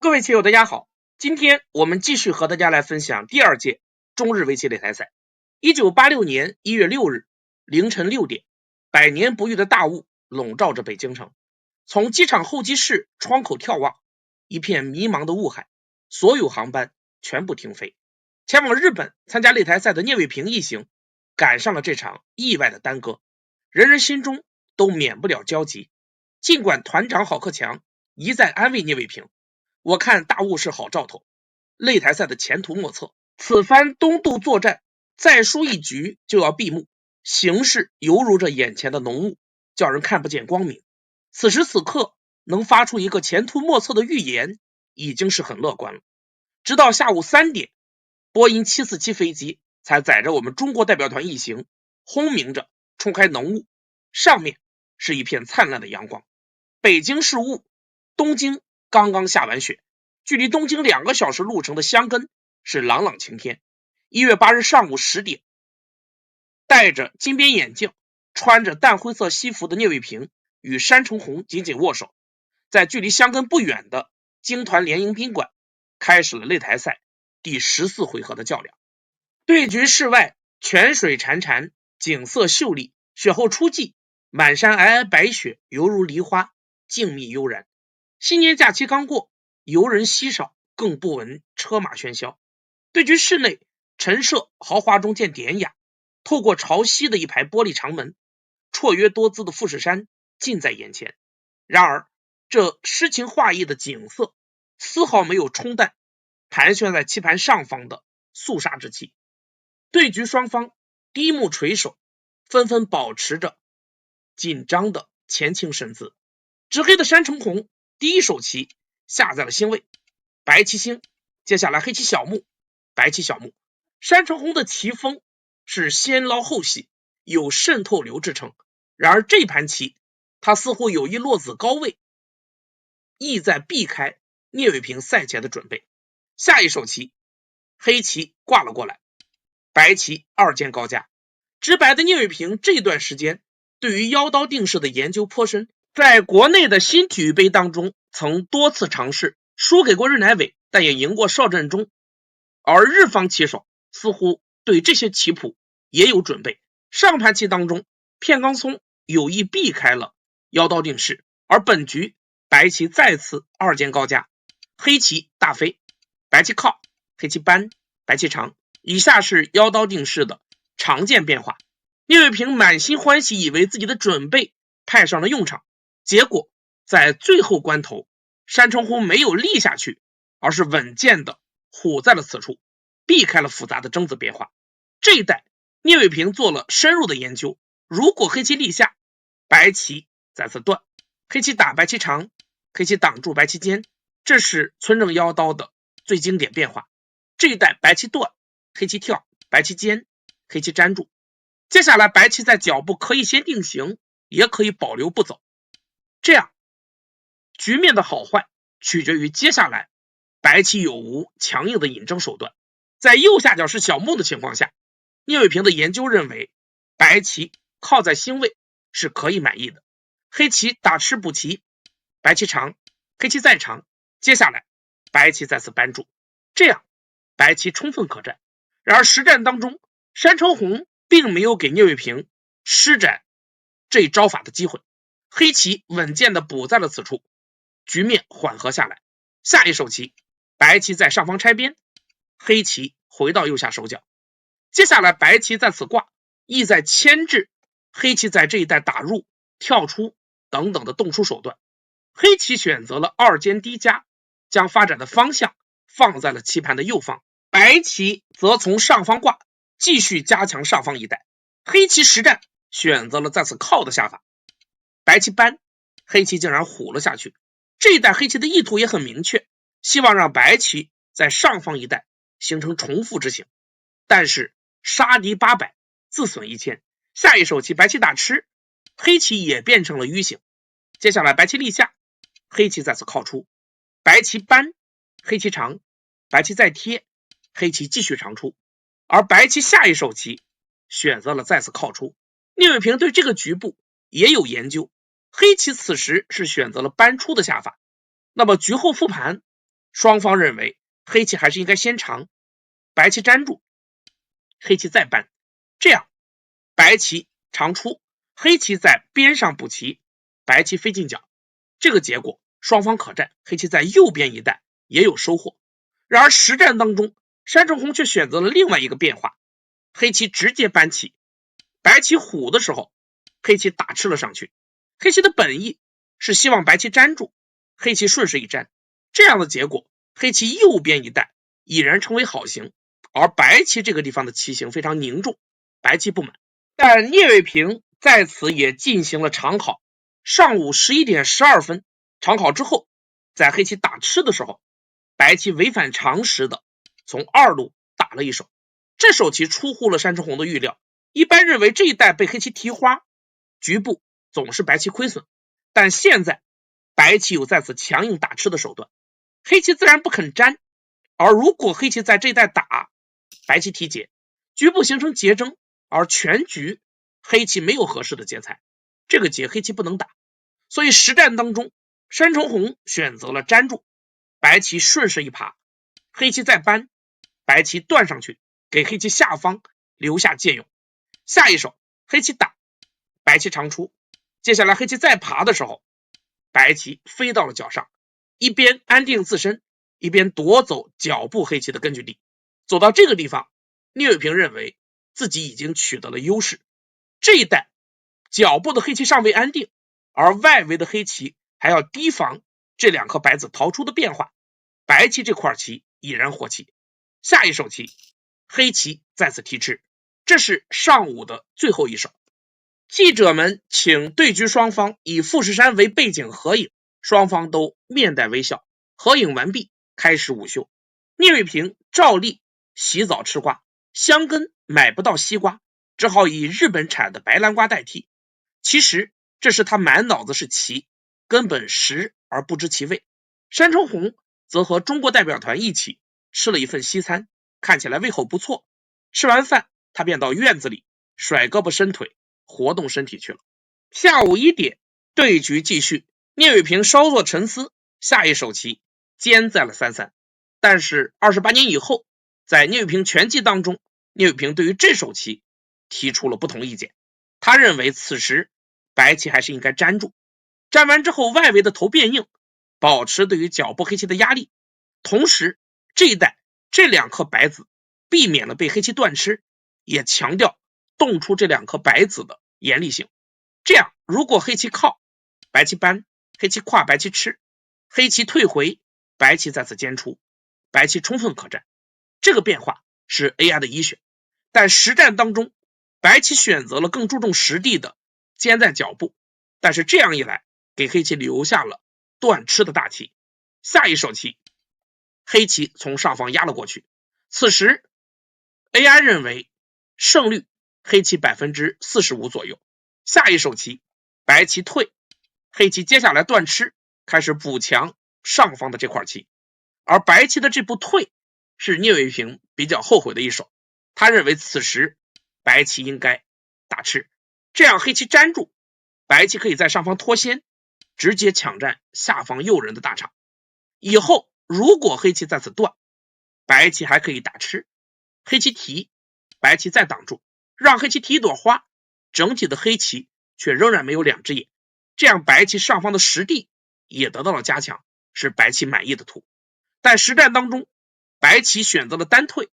各位棋友大家好，今天我们继续和大家来分享第二届中日围棋擂台赛。1986年1月6日凌晨6点，百年不遇的大雾笼罩着北京城。从机场候机室窗口眺望，一片迷茫的雾海，所有航班全部停飞。前往日本参加擂台赛的聂卫平一行赶上了这场意外的耽搁，人人心中都免不了焦急。尽管团长郝克强一再安慰聂卫平，我看大雾是好兆头，擂台赛的前途莫测，此番东渡作战再输一局就要闭幕，形势犹如这眼前的浓雾，叫人看不见光明。此时此刻能发出一个前途莫测的预言已经是很乐观了。直到下午3点，波音747飞机才载着我们中国代表团一行轰鸣着冲开浓雾，上面是一片灿烂的阳光。北京是雾，东京刚刚下完雪，距离东京2个小时路程的箱根是朗朗晴天。1月8日上午10点，戴着金边眼镜，穿着淡灰色西服的聂卫平与山城红紧紧握手，在距离箱根不远的京团联营宾馆开始了擂台赛第14回合的较量。对局室外泉水潺潺，景色秀丽，雪后初霁，满山皑皑白雪犹如梨花，静谧悠然。新年假期刚过，游人稀少，更不闻车马喧嚣。对局室内陈设豪华中见典雅，透过朝西的一排玻璃长门，绰约多姿的富士山近在眼前。然而这诗情画意的景色丝毫没有冲淡盘旋在棋盘上方的肃杀之气。对局双方低目垂首，纷纷保持着紧张的前倾身姿。执黑的山城红第一手棋下在了星位，白棋星，接下来黑棋小目，白棋小目。山城红的棋风是先捞后洗，有渗透流之称。然而这盘棋他似乎有意落子高位，意在避开聂卫平赛前的准备。下一手棋，黑棋挂了过来，白棋二间高架。直白的聂卫平这段时间对于腰刀定式的研究颇深，在国内的新体育杯当中曾多次尝试，输给过日乃伟，但也赢过邵振中。而日方棋手似乎对这些棋谱也有准备。上盘棋当中，片冈松有意避开了腰刀定式，而本局白棋再次二间高架，黑棋大飞，白棋靠，黑棋扳，白棋长。以下是腰刀定式的常见变化。聂卫平满心欢喜，以为自己的准备派上了用场，结果在最后关头，山城红没有立下去，而是稳健的唬在了此处，避开了复杂的争子变化。这一代聂卫平做了深入的研究，如果黑棋立下，白棋再次断，黑棋打白棋长，黑棋挡住白棋尖，这是村正腰刀的最经典变化。这一代白棋断，黑棋跳，白棋尖，黑棋粘住。接下来白棋在脚步可以先定型，也可以保留不走。这样局面的好坏取决于接下来白棋有无强硬的引争手段。在右下角是小目的情况下，聂卫平的研究认为白棋靠在星位是可以满意的。黑棋打吃补棋，白棋长，黑棋再长，接下来白棋再次扳住，这样白棋充分可战。然而实战当中，山城红并没有给聂卫平施展这一招法的机会，黑棋稳健的补在了此处，局面缓和下来。下一手棋，白棋在上方拆边，黑棋回到右下手脚。接下来白棋在此挂，意在牵制黑棋在这一带打入、跳出等等的动出手段。黑棋选择了二间低加，将发展的方向放在了棋盘的右方，白棋则从上方挂，继续加强上方一带。黑棋实战选择了在此靠的下法，白棋扳，黑棋竟然唬了下去。这一带黑棋的意图也很明确，希望让白棋在上方一带形成重复之形。但是杀敌800，自损1000。下一手棋白棋打吃，黑棋也变成了迂形。接下来白棋立下，黑棋再次靠出，白棋扳，黑棋长，白棋再贴，黑棋继续长出。而白棋下一手棋选择了再次靠出。聂卫平对这个局部也有研究，黑棋此时是选择了搬出的下法。那么局后复盘，双方认为黑棋还是应该先长，白棋粘住，黑棋再扳，这样白棋长出，黑棋在边上补棋，白棋飞进角，这个结果双方可战，黑棋在右边一带也有收获。然而实战当中，山城红却选择了另外一个变化，黑棋直接扳棋，白棋虎的时候，黑棋打吃了上去。黑棋的本意是希望白棋粘住，黑棋顺势一粘，这样的结果，黑棋右边一带已然成为好形，而白棋这个地方的棋形非常凝重，白棋不满。但聂卫平在此也进行了长考，上午11点12分长考之后，在黑棋打吃的时候，白棋违反常识的从2路打了一手，这手棋出乎了山城红的预料。一般认为这一带被黑棋提花，局部总是白棋亏损，但现在白棋有在此强硬打吃的手段，黑棋自然不肯粘，而如果黑棋在这一带打，白棋提劫，局部形成劫争，而全局黑棋没有合适的劫材，这个劫黑棋不能打，所以实战当中山城红选择了粘住，白棋顺势一爬，黑棋再扳，白棋断上去，给黑棋下方留下借用。下一手黑棋打，白棋长出，接下来黑棋再爬的时候，白棋飞到了角上，一边安定自身，一边夺走角部黑棋的根据地。走到这个地方，聂卫平认为自己已经取得了优势，这一带角部的黑棋尚未安定，而外围的黑棋还要提防这2颗白子逃出的变化，白棋这块棋已然活棋。下一手棋黑棋再次提吃，这是上午的最后一手。记者们请对局双方以富士山为背景合影，双方都面带微笑。合影完毕，开始午休。聂卫平照例洗澡吃瓜，香根买不到西瓜，只好以日本产的白兰瓜代替。其实这是他满脑子是棋，根本食而不知其味。山城红则和中国代表团一起吃了一份西餐，看起来胃口不错。吃完饭，他便到院子里甩胳膊伸腿，活动身体去了。下午1点，对局继续，聂卫平稍作沉思，下一手棋坚在了3-3。但是28年以后，在聂卫平全记当中，聂卫平对于这手棋提出了不同意见。他认为此时白棋还是应该粘住，粘完之后外围的头变硬，保持对于角部黑棋的压力，同时这一带这2颗白子避免了被黑棋断吃，也强调动出这2颗白子的严厉性。这样如果黑棋靠，白棋扳，黑棋跨，白棋吃，黑棋退回，白棋再次坚出，白棋充分可战。这个变化是 AI 的一选，但实战当中白棋选择了更注重实地的坚在角部，但是这样一来给黑棋留下了断吃的大棋。下一手棋黑棋从上方压了过去，此时 AI 认为胜率黑棋 45% 左右。下一手棋白棋退，黑棋接下来断吃，开始补强上方的这块棋，而白棋的这步退是聂卫平比较后悔的一手，他认为此时白棋应该打吃，这样黑棋粘住，白棋可以在上方脱先，直接抢占下方诱人的大场。以后如果黑棋在此断，白棋还可以打吃，黑棋提，白棋再挡住，让黑棋提一朵花，整体的黑棋却仍然没有2只眼，这样白棋上方的实地也得到了加强，是白棋满意的图。但实战当中白棋选择了单退，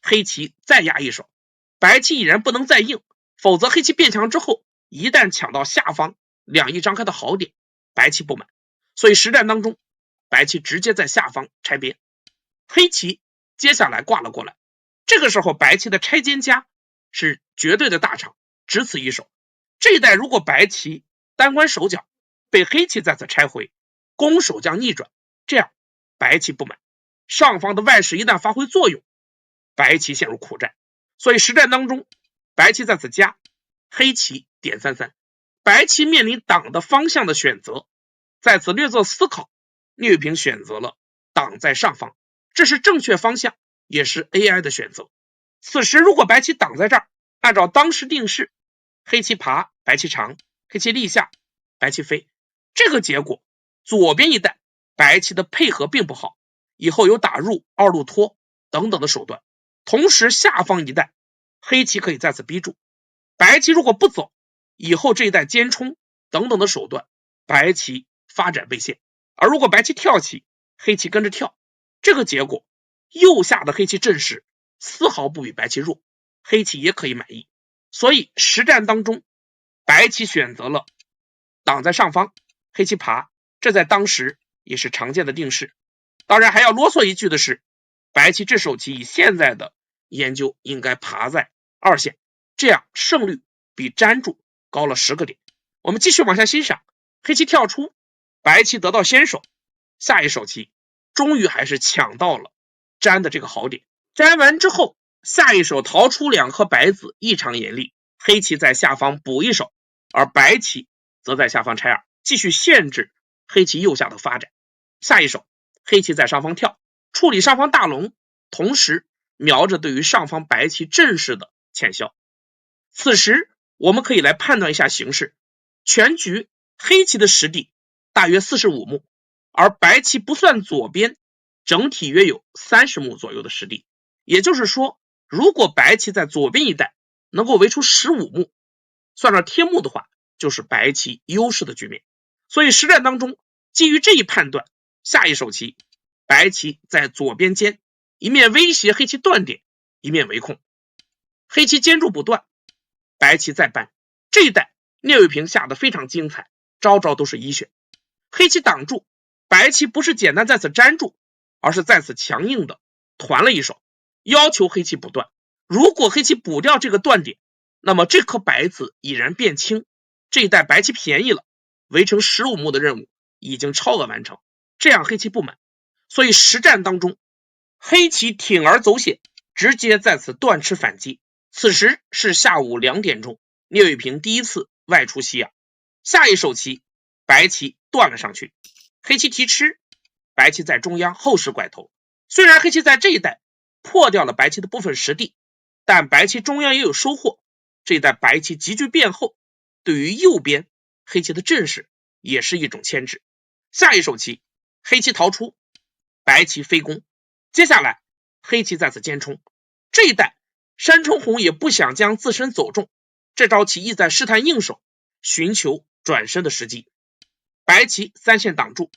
黑棋再压一手，白棋已然不能再硬，否则黑棋变强之后一旦抢到下方2翼张开的好点，白棋不满，所以实战当中白棋直接在下方拆边，黑棋接下来挂了过来，这个时候白棋的拆尖家是绝对的大场，只此一手。这一带如果白棋单关手脚被黑棋再次拆回，攻守将逆转，这样白棋不满，上方的外势一旦发挥作用，白棋陷入苦战。所以实战当中白棋在此加，黑棋点3-3，白棋面临挡的方向的选择，在此略作思考，聂卫平选择了挡在上方，这是正确方向，也是 AI 的选择。此时如果白棋挡在这儿，按照当时定式，黑棋爬，白棋长，黑棋立下，白棋飞，这个结果左边一带白棋的配合并不好，以后有打入、二路拖等等的手段。同时下方一带黑棋可以再次逼住，白棋如果不走，以后这一带尖冲等等的手段，白棋发展被限。而如果白棋跳起，黑棋跟着跳，这个结果右下的黑棋阵势丝毫不比白棋弱，黑棋也可以满意。所以实战当中，白棋选择了挡在上方，黑棋爬，这在当时也是常见的定式。当然还要啰嗦一句的是，白棋这手棋以现在的研究应该爬在二线，这样胜率比粘住高了10个点。我们继续往下欣赏，黑棋跳出，白棋得到先手，下一手棋终于还是抢到了粘的这个好点。粘完之后，下一手逃出2颗白子异常严厉，黑棋在下方补一手，而白棋则在下方拆2，继续限制黑棋右下的发展。下一手黑棋在上方跳，处理上方大龙，同时瞄着对于上方白棋阵势的浅消。此时我们可以来判断一下形势，全局黑棋的实地大约45目，而白棋不算左边，整体约有30目左右的实地。也就是说，如果白棋在左边一带能够围出15目，算上贴目的话，就是白棋优势的局面。所以实战当中，基于这一判断，下一手棋白棋在左边尖，一面威胁黑棋断点，一面围控。黑棋坚住不断，白棋再扳。这一带聂卫平下的非常精彩，招招都是一选。黑棋挡住，白棋不是简单在此粘住，而是在此强硬的团了一手，要求黑棋补断。如果黑棋补掉这个断点，那么这颗白子已然变轻，这一带白棋便宜了，围成15目的任务已经超额完成，这样黑棋不满。所以实战当中，黑棋铤而走险，直接在此断吃反击。此时是下午2点钟，聂卫平第一次外出西亚。下一手棋白棋断了上去，黑棋提吃，白棋在中央后势拐头。虽然黑棋在这一带破掉了白棋的部分实地，但白棋中央也有收获，这一带白棋急剧变厚，对于右边黑棋的阵势也是一种牵制。下一手棋黑棋逃出，白棋飞攻，接下来黑棋在此尖冲。这一带山冲红也不想将自身走重，这招棋意在试探应手，寻求转身的时机。白棋3线挡住，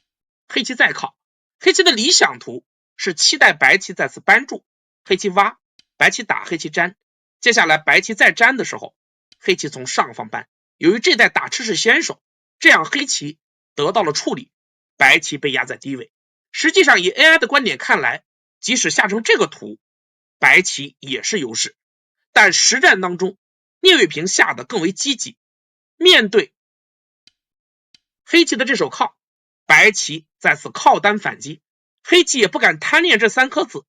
黑棋再靠。黑棋的理想图是期待白棋在此扳住，黑棋挖，白棋打，黑棋粘。接下来白棋再粘的时候，黑棋从上方扳。由于这带打吃是先手，这样黑棋得到了处理，白棋被压在低位。实际上以 AI 的观点看来，即使下成这个图，白棋也是优势。但实战当中，聂卫平下的更为积极，面对黑棋的这手靠，白棋在此靠单反击，黑棋也不敢贪恋这3颗子。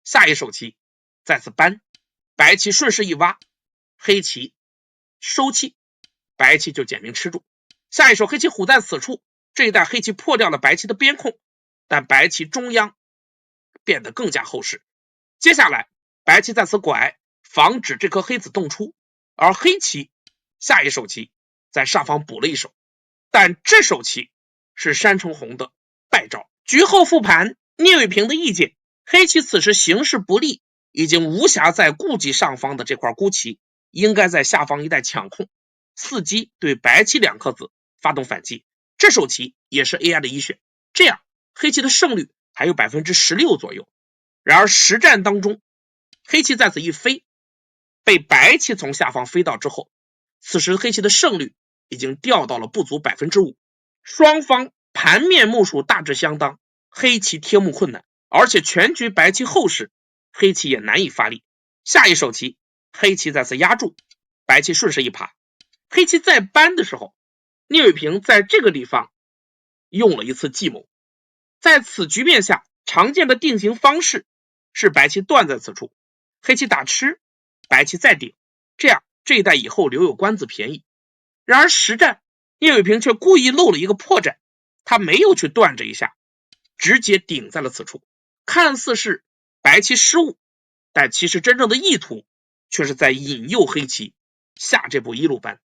下一手棋在此扳，白棋顺势一挖，黑棋收气，白棋就简明吃住。下一手黑棋虎在此处，这一带黑棋破掉了白棋的边控，但白棋中央变得更加厚实。接下来白棋在此拐，防止这颗黑子动出，而黑棋下一手棋在上方补了一手，但这手棋是山冲红的败招。局后复盘，聂卫平的意见，黑棋此时形势不利，已经无暇再顾及上方的这块孤棋，应该在下方一带抢控，伺机对白棋2颗子发动反击。这手棋也是 AI 的一选，这样黑棋的胜率还有 16% 左右。然而实战当中，黑棋在此一飞，被白棋从下方飞到之后，此时黑棋的胜率已经掉到了不足 5%。 双方盘面目数大致相当，黑棋贴目困难，而且全局白棋厚实，黑棋也难以发力。下一手棋黑棋在此压住，白棋顺势一爬，黑棋再扳的时候，聂卫平在这个地方用了一次计谋。在此局面下，常见的定型方式是白棋断在此处，黑棋打吃，白棋再顶，这样这一带以后留有官子便宜。然而实战聂卫平却故意漏了一个破绽，他没有去断这一下，直接顶在了此处。看似是白棋失误，但其实真正的意图却是在引诱黑棋下这步一路扳。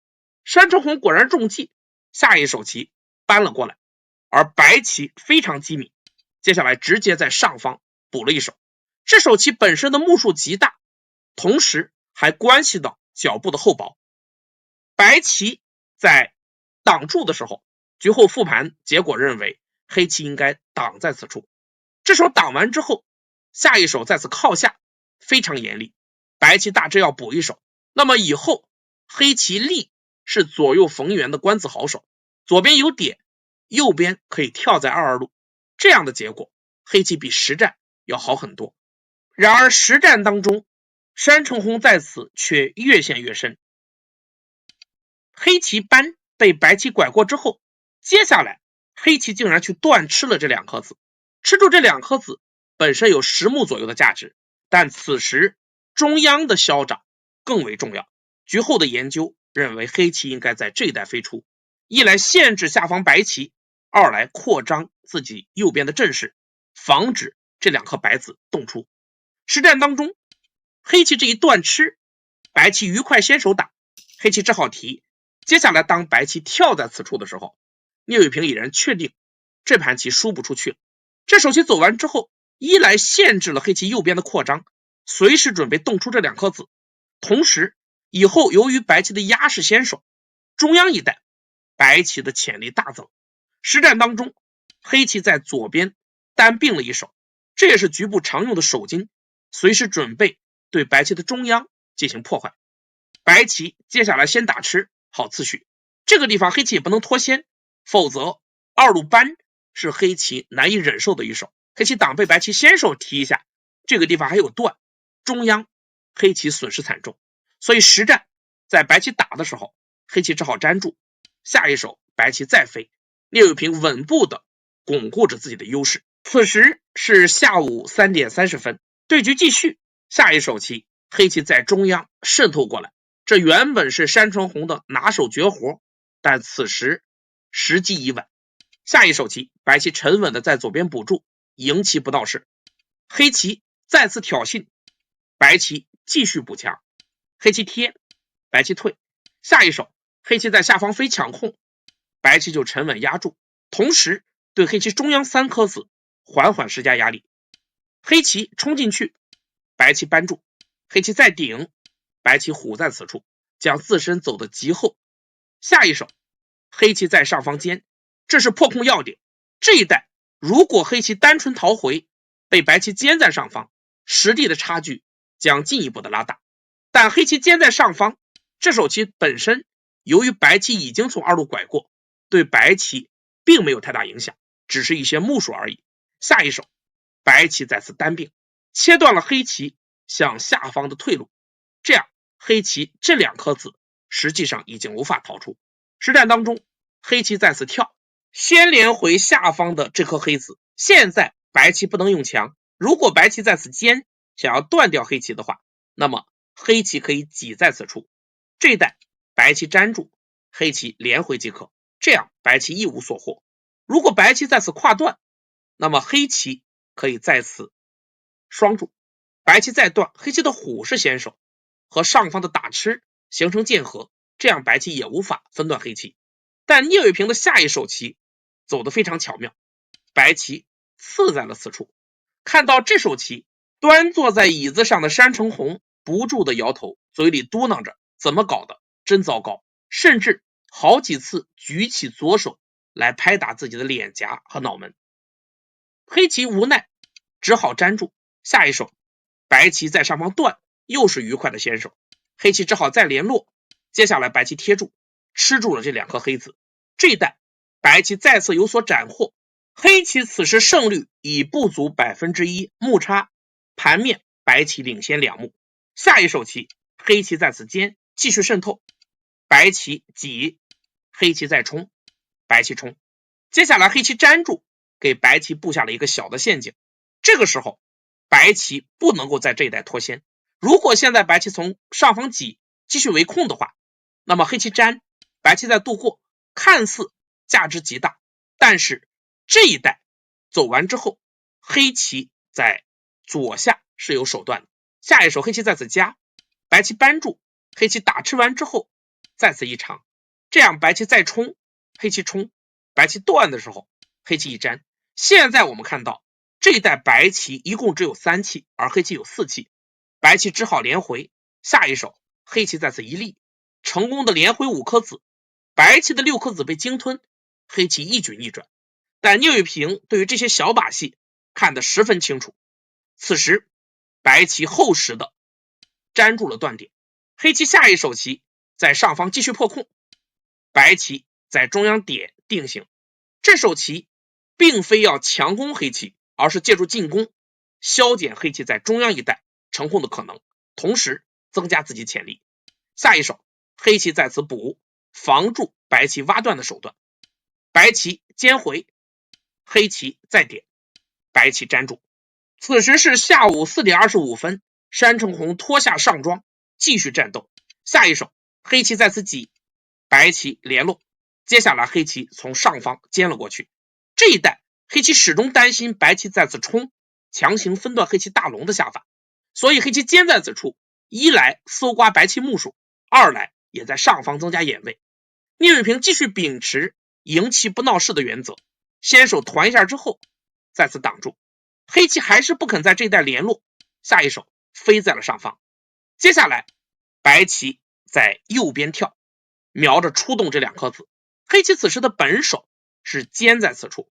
山冲红果然中计，下一手棋扳了过来，而白棋非常机敏，接下来直接在上方补了一手。这手棋本身的目数极大，同时还关系到脚步的厚薄。白棋在挡住的时候，局后复盘结果认为黑棋应该挡在此处。这手挡完之后，下一手再次靠下，非常严厉，白棋大致要补一手。那么以后黑棋力是左右逢源的官子好手，左边有点，右边可以跳在二路，这样的结果黑棋比实战要好很多。然而实战当中，山城红在此却越陷越深。黑棋扳被白棋拐过之后，接下来黑棋竟然去断吃了这2颗子。吃住这2颗子本身有10目左右的价值，但此时中央的消长更为重要。局后的研究认为黑棋应该在这一带飞出，一来限制下方白棋，二来扩张自己右边的阵势，防止这2颗白子动出。实战当中，黑棋这一断吃，白棋愉快先手打，黑棋只好提。接下来当白棋跳在此处的时候，聂卫平已然确定这盘棋输不出去了。这手棋走完之后，一来限制了黑棋右边的扩张，随时准备动出这2颗子，同时以后由于白棋的压势先手，中央一带白棋的潜力大增。实战当中，黑棋在左边单并了一手，这也是局部常用的手筋，随时准备对白棋的中央进行破坏。白棋接下来先打吃，好次序，这个地方黑棋也不能脱先，否则二路扳是黑棋难以忍受的一手。黑棋挡被白棋先手提一下，这个地方还有断，中央黑棋损失惨重。所以实战在白棋打的时候，黑棋只好粘住，下一手白棋再飞，聂卫平稳步的巩固着自己的优势。此时是下午3点30分，对局继续，下一手棋黑棋在中央渗透过来，这原本是山城红的拿手绝活，但此时时机已晚。下一手棋白棋沉稳的在左边补住，赢棋不闹事。黑棋再次挑衅，白棋继续补强，黑棋贴，白棋退。下一手黑棋在下方飞抢控，白棋就沉稳压住，同时对黑棋中央3颗子缓缓施加压力。黑棋冲进去，白棋扳住，黑棋再顶，白棋虎在此处，将自身走得极后。下一手黑棋在上方尖，这是破空要点。这一带如果黑棋单纯逃回，被白棋尖在上方，实地的差距将进一步的拉大。但黑棋尖在上方，这手棋本身由于白棋已经从二路拐过，对白棋并没有太大影响，只是一些目数而已。下一手白棋再次单并，切断了黑棋向下方的退路，这样黑棋这2颗子实际上已经无法逃出。实战当中，黑棋再次跳，先连回下方的这颗黑子。现在白棋不能用强，如果白棋在此尖，想要断掉黑棋的话，那么黑棋可以挤在此处，这一带白棋粘住，黑棋连回即可，这样白棋一无所获。如果白棋在此跨断，那么黑棋可以在此双住，白棋再断，黑棋的虎是先手，和上方的打吃形成剑合，这样白棋也无法分断黑棋。但聂卫平的下一手棋走得非常巧妙，白棋刺在了此处。看到这手棋，端坐在椅子上的山城红不住的摇头，嘴里嘟囔着怎么搞的，真糟糕，甚至好几次举起左手来拍打自己的脸颊和脑门。黑棋无奈只好粘住，下一手白棋在上方断，又是愉快的先手，黑棋只好再联络，接下来白棋贴住，吃住了这2颗黑子。这一带白棋再次有所斩获，黑棋此时胜率已不足 1%， 目差盘面白棋领先2目。下一手棋黑棋在此尖继续渗透，白棋挤，黑棋再冲，白棋冲，接下来黑棋粘住，给白棋布下了一个小的陷阱。这个时候白棋不能够在这一带脱先，如果现在白棋从上方挤继续围控的话，那么黑棋粘，白棋再渡过，看似价值极大，但是这一带走完之后，黑棋在左下是有手段的。下一手黑棋在此夹，白棋扳住，黑棋打吃完之后再次一长，这样白棋再冲，黑棋冲，白棋断的时候黑棋一粘。现在我们看到这一带白棋一共只有3气，而黑棋有4气，白棋只好连回。下一手黑棋在此一立，成功的连回5颗子，白棋的6颗子被鲸吞，黑棋一举逆转。但聂卫平对于这些小把戏看得十分清楚。此时白棋厚实的粘住了断点，黑棋下一手棋在上方继续破空，白棋在中央点定型。这手棋并非要强攻黑棋，而是借助进攻消减黑棋在中央一带成功的可能，同时增加自己潜力。下一手黑棋在此补，防住白棋挖断的手段，白棋坚回，黑棋再点，白棋粘住。此时是下午4点25分，山城红脱下上装继续战斗。下一手黑棋在此挤，白棋联络，接下来黑棋从上方尖了过去。这一带黑棋始终担心白棋在此冲，强行分断黑棋大龙的下法，所以黑棋尖在此处，一来搜刮白棋目数，二来也在上方增加眼位。聂卫平继续秉持赢棋不闹事的原则，先手团一下之后再次挡住，黑棋还是不肯在这一带联络，下一手飞在了上方。接下来白棋在右边跳，瞄着出动这2颗子，黑棋此时的本手是尖在此处，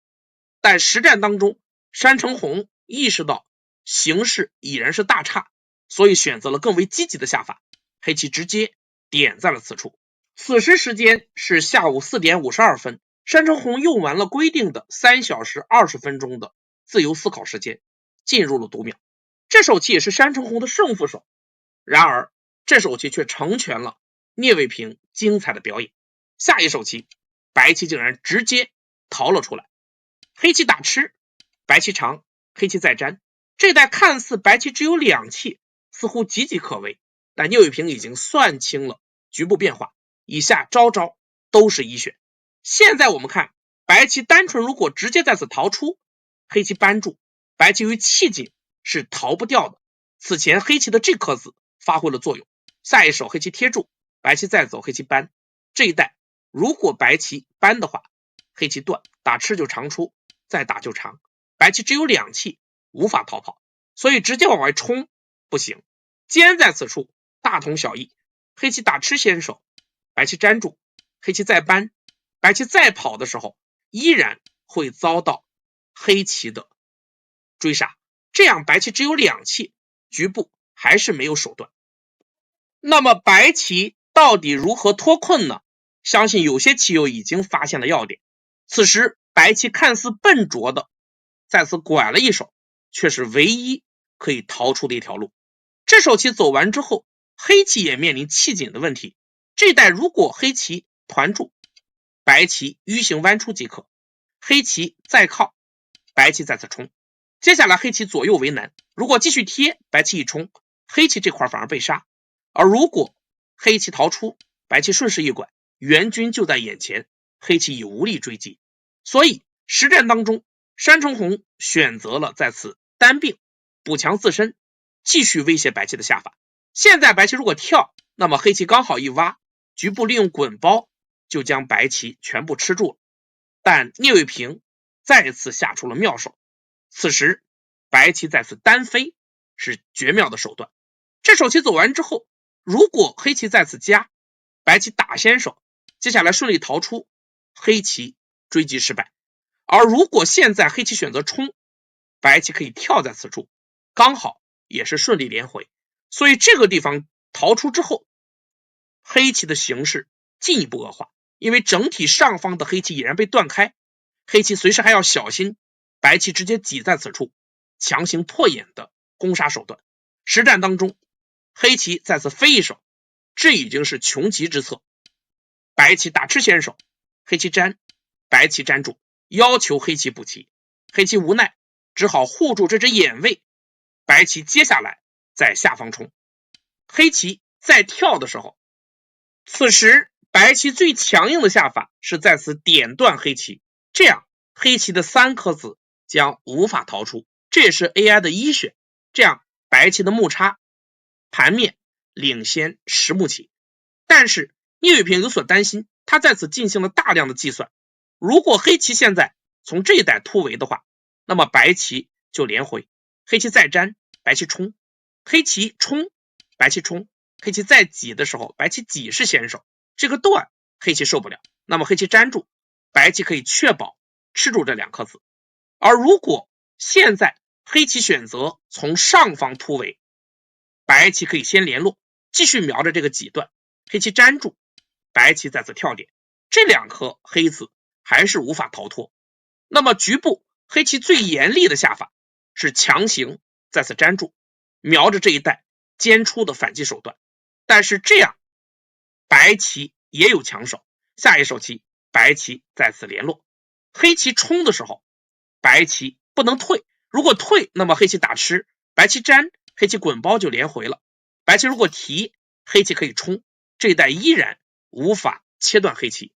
但实战当中山城红意识到形势已然是大差，所以选择了更为积极的下法，黑棋直接点在了此处。此时时间是下午4点52分，山城红用完了规定的3小时20分钟的自由思考时间，进入了读秒。这手棋也是山城红的胜负手，然而这手棋却成全了聂卫平精彩的表演。下一手棋白棋竟然直接逃了出来，黑棋打吃，白棋长，黑棋再粘。这代看似白棋只有2气，似乎岌岌可危，但聂卫平已经算清了局部变化，以下招招都是一选。现在我们看白棋单纯如果直接在此逃出，黑棋扳住，白棋由于气紧是逃不掉的，此前黑棋的这颗子发挥了作用。下一手黑棋贴住，白棋再走，黑棋扳。这一带如果白棋扳的话，黑棋断，打吃就长出，再打就长，白棋只有2气，无法逃跑，所以直接往外冲不行。尖在此处大同小异，黑棋打吃先手，白棋粘住，黑棋再扳，白棋再跑的时候依然会遭到黑棋的追杀，这样白棋只有2气，局部还是没有手段。那么白棋到底如何脱困呢？相信有些棋友已经发现了要点。此时白棋看似笨拙的在此拐了一手，却是唯一可以逃出的一条路。这手棋走完之后，黑棋也面临气紧的问题，这一带如果黑棋团住，白棋迂形弯出即可，黑棋再靠，白棋在此冲。接下来黑棋左右为难，如果继续贴，白棋一冲，黑棋这块反而被杀，而如果黑棋逃出，白棋顺势一拐，援军就在眼前，黑棋已无力追击。所以实战当中山城红选择了在此单并补强自身，继续威胁白棋的下法。现在白棋如果跳，那么黑棋刚好一挖，局部利用滚包就将白棋全部吃住了。但聂卫平再次下出了妙手，此时白棋在此单飞是绝妙的手段。这手棋走完之后，如果黑棋在此加，白棋打先手，接下来顺利逃出，黑棋追击失败。而如果现在黑棋选择冲，白棋可以跳在此处，刚好也是顺利连回。所以这个地方逃出之后，黑棋的形势进一步恶化，因为整体上方的黑棋已然被断开，黑棋随时还要小心白棋直接挤在此处，强行破眼的攻杀手段。实战当中黑棋在此飞一手，这已经是穷极之策。白棋打吃先手，黑棋粘，白棋粘住，要求黑棋补棋，黑棋无奈只好护住这只眼位，白棋接下来在下方冲，黑棋在跳的时候，此时白棋最强硬的下法是在此点断黑棋，这样黑棋的3颗子将无法逃出，这也是 AI 的一选，这样白棋的目差盘面领先10目棋。但是聂卫平有所担心，他在此进行了大量的计算，如果黑棋现在从这一带突围的话，那么白棋就连回，黑棋再粘，白棋冲，黑棋冲，白棋冲，黑棋再挤的时候，白棋挤是先手，这个断黑棋受不了，那么黑棋粘住，白棋可以确保吃住这2颗子。而如果现在黑棋选择从上方突围，白棋可以先联络，继续瞄着这个挤断，黑棋粘住，白棋再次跳点，这2颗黑子还是无法逃脱。那么局部黑棋最严厉的下法是强行再次粘住，瞄着这一带尖出的反击手段，但是这样白棋也有强手，下一手棋白棋再次联络，黑棋冲的时候白棋不能退，如果退那么黑棋打吃，白棋粘，黑棋滚包就连回了，白棋如果提，黑棋可以冲，这一带依然无法切断黑棋，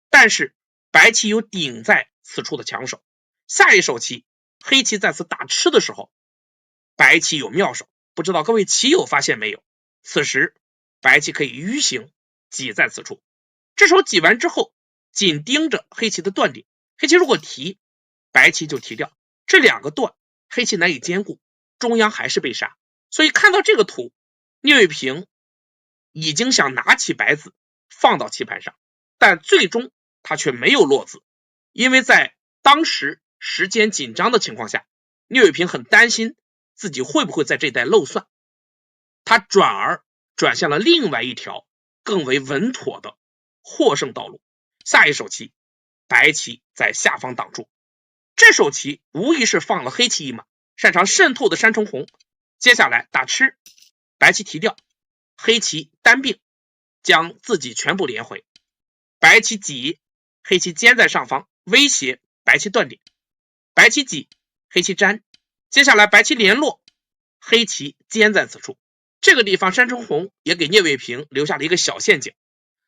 但是白棋有顶在此处的强手，下一手棋黑棋再次打吃的时候，白棋有妙手，不知道各位棋友发现没有，此时白棋可以迂行挤在此处，这时候挤完之后紧盯着黑棋的断点，黑棋如果提，白棋就提掉，这2个断黑棋难以兼顾，中央还是被杀。所以看到这个图，聂卫平已经想拿起白子放到棋盘上，但最终他却没有落子，因为在当时时间紧张的情况下，聂卫平很担心自己会不会在这一带漏算，他转向了另外一条更为稳妥的获胜道路。下一手棋白棋在下方挡住，这手棋无疑是放了黑棋一马，擅长渗透的山城红，接下来打吃，白棋提掉，黑棋单并将自己全部连回，白棋挤，黑棋尖在上方威胁白棋断点，白棋挤，黑棋粘，接下来白棋联络，黑棋尖在此处，这个地方山城红也给聂卫平留下了一个小陷阱，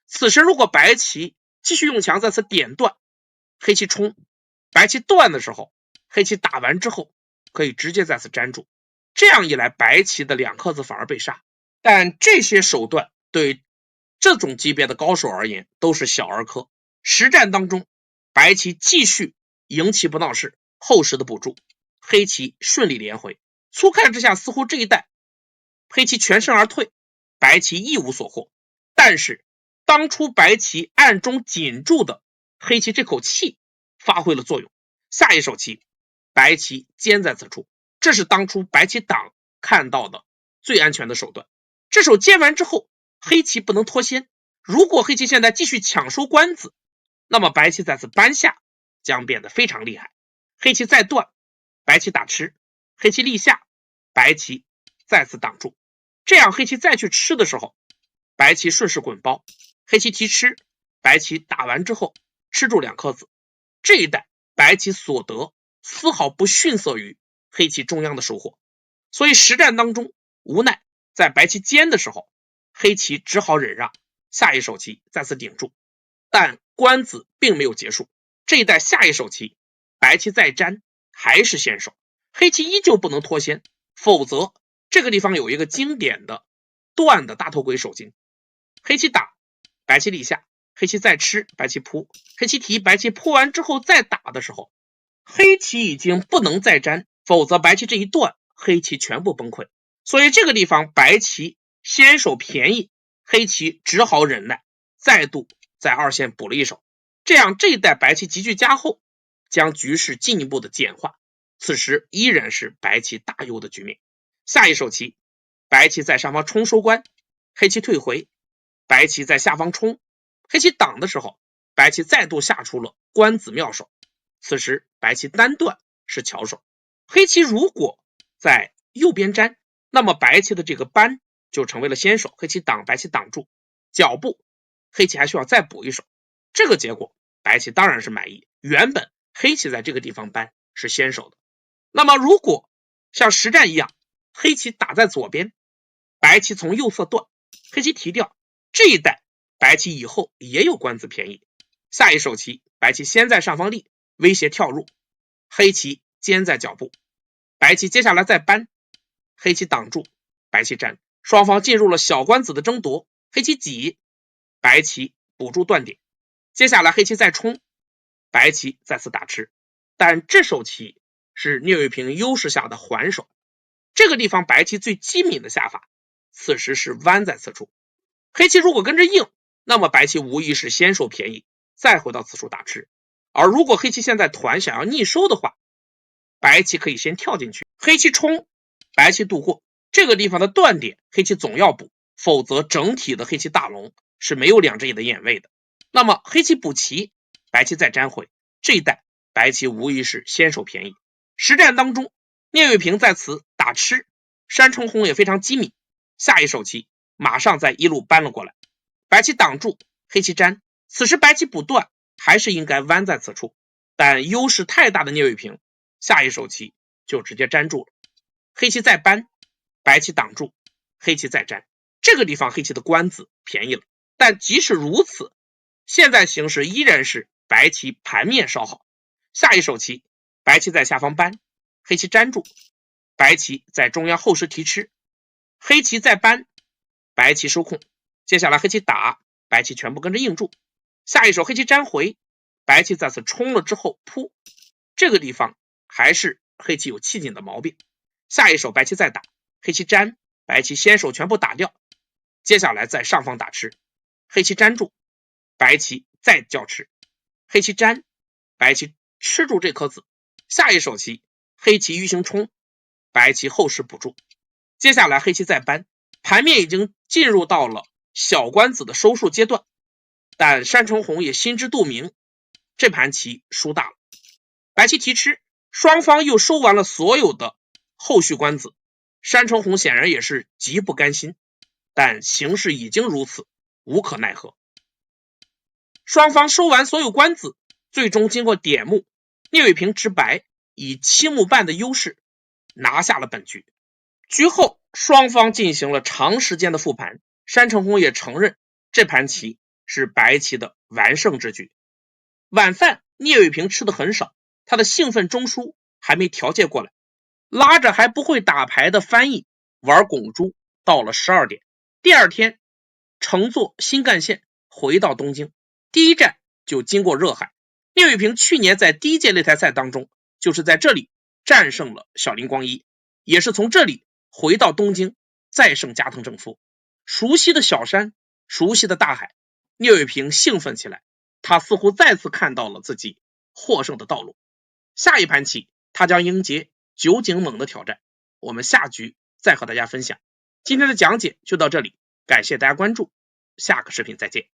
此时如果白棋继续用强再次点断，黑棋冲，白棋断的时候，黑棋打完之后可以直接再次粘住，这样一来白棋的2颗子反而被杀。但这些手段对这种级别的高手而言都是小儿科，实战当中白棋继续赢棋不闹事，厚实的补助，黑棋顺利连回，初看之下似乎这一带黑棋全身而退，白棋一无所获，但是当初白棋暗中紧住的黑棋这口气发挥了作用，下一手棋白棋尖在此处，这是当初白棋党看到的最安全的手段。这手尖完之后，黑棋不能脱先，如果黑棋现在继续抢收官子，那么白棋再次扳下将变得非常厉害，黑棋再断，白棋打吃，黑棋立下，白棋再次挡住，这样黑棋再去吃的时候，白棋顺势滚包，黑棋提吃，白棋打完之后吃住2颗子，这一带白棋所得丝毫不逊色于黑棋中央的收获，所以实战当中无奈在白棋尖的时候，黑棋只好忍让，下一手棋再次顶住，但官子并没有结束，这一带下一手棋白棋再粘还是先手，黑棋依旧不能脱先，否则这个地方有一个经典的断的大头鬼手筋，黑棋打，白棋立下，黑棋再吃，白棋扑，黑棋提，白棋扑完之后再打的时候，黑棋已经不能再粘，否则白棋这一断黑棋全部崩溃，所以这个地方白棋先手便宜，黑棋只好忍耐，再度在二线补了一手，这样这一带白棋急剧加厚，将局势进一步的简化，此时依然是白棋大优的局面。下一手棋白棋在上方冲收官，黑棋退回，白棋在下方冲，黑棋挡的时候，白棋再度下出了官子妙手，此时白棋单断是巧手，黑棋如果在右边粘，那么白棋的这个扳就成为了先手，黑棋挡，白棋挡住，脚步黑棋还需要再补一手，这个结果白棋当然是满意，原本黑棋在这个地方扳是先手的。那么如果像实战一样，黑棋打在左边，白棋从右侧断，黑棋提掉，这一带白棋以后也有官子便宜，下一手棋白棋先在上方立，威胁跳入，黑棋尖在脚步，白棋接下来再扳，黑棋挡住，白棋粘，双方进入了小官子的争夺，黑棋挤，白棋补住断点，接下来黑棋再冲，白棋再次打吃，但这手棋是聂卫平优势下的还手。这个地方白棋最机敏的下法，此时是弯在此处。黑棋如果跟着应，那么白棋无疑是先受便宜，再回到此处打吃。而如果黑棋现在团想要逆收的话，白棋可以先跳进去，黑棋冲，白棋渡过。这个地方的断点黑棋总要补，否则整体的黑棋大龙是没有两只眼的眼位的。那么黑棋补棋，白棋再粘回，这一带白棋无疑是先手便宜。实战当中，聂卫平在此打吃，山城红也非常机敏，下一手棋马上在一路搬了过来，白棋挡住，黑棋粘。此时白棋补断还是应该弯在此处，但优势太大的聂卫平下一手棋就直接粘住了，黑棋再搬，白棋挡住，黑棋再粘。这个地方黑棋的官子便宜了，但即使如此，现在形势依然是白棋盘面稍好。下一手棋白棋在下方搬，黑棋粘住，白棋在中央后实提吃，黑棋再搬，白棋收控。接下来黑棋打，白棋全部跟着应住。下一手黑棋粘回，白棋在此冲了之后扑，这个地方还是黑棋有气紧的毛病。下一手白棋再打，黑棋粘，白棋先手全部打掉。接下来在上方打吃，黑棋粘住，白棋再叫吃，黑棋粘，白棋吃住这颗子。下一手棋黑棋鱼形冲，白棋后实补住。接下来黑棋再搬，盘面已经进入到了小官子的收束阶段，但山城红也心知肚明，这盘棋输大了。白棋提吃，双方又收完了所有的后续官子，山城红显然也是极不甘心，但形势已经如此，无可奈何。双方收完所有官子，最终经过点目，聂卫平执白，以7目半的优势拿下了本局。局后双方进行了长时间的复盘，山城红也承认这盘棋是白棋的完胜之局。晚饭聂卫平吃的很少，他的兴奋中枢还没调节过来，拉着还不会打牌的翻译玩拱猪到了12点。第二天乘坐新干线回到东京，第一站就经过热海。聂卫平去年在第一届擂台赛当中就是在这里战胜了小林光一，也是从这里回到东京再胜加藤正夫。熟悉的小山，熟悉的大海，聂卫平兴奋起来，他似乎再次看到了自己获胜的道路。下一盘棋他将迎接酒井猛的挑战，我们下局再和大家分享。今天的讲解就到这里，感谢大家关注，下个视频再见。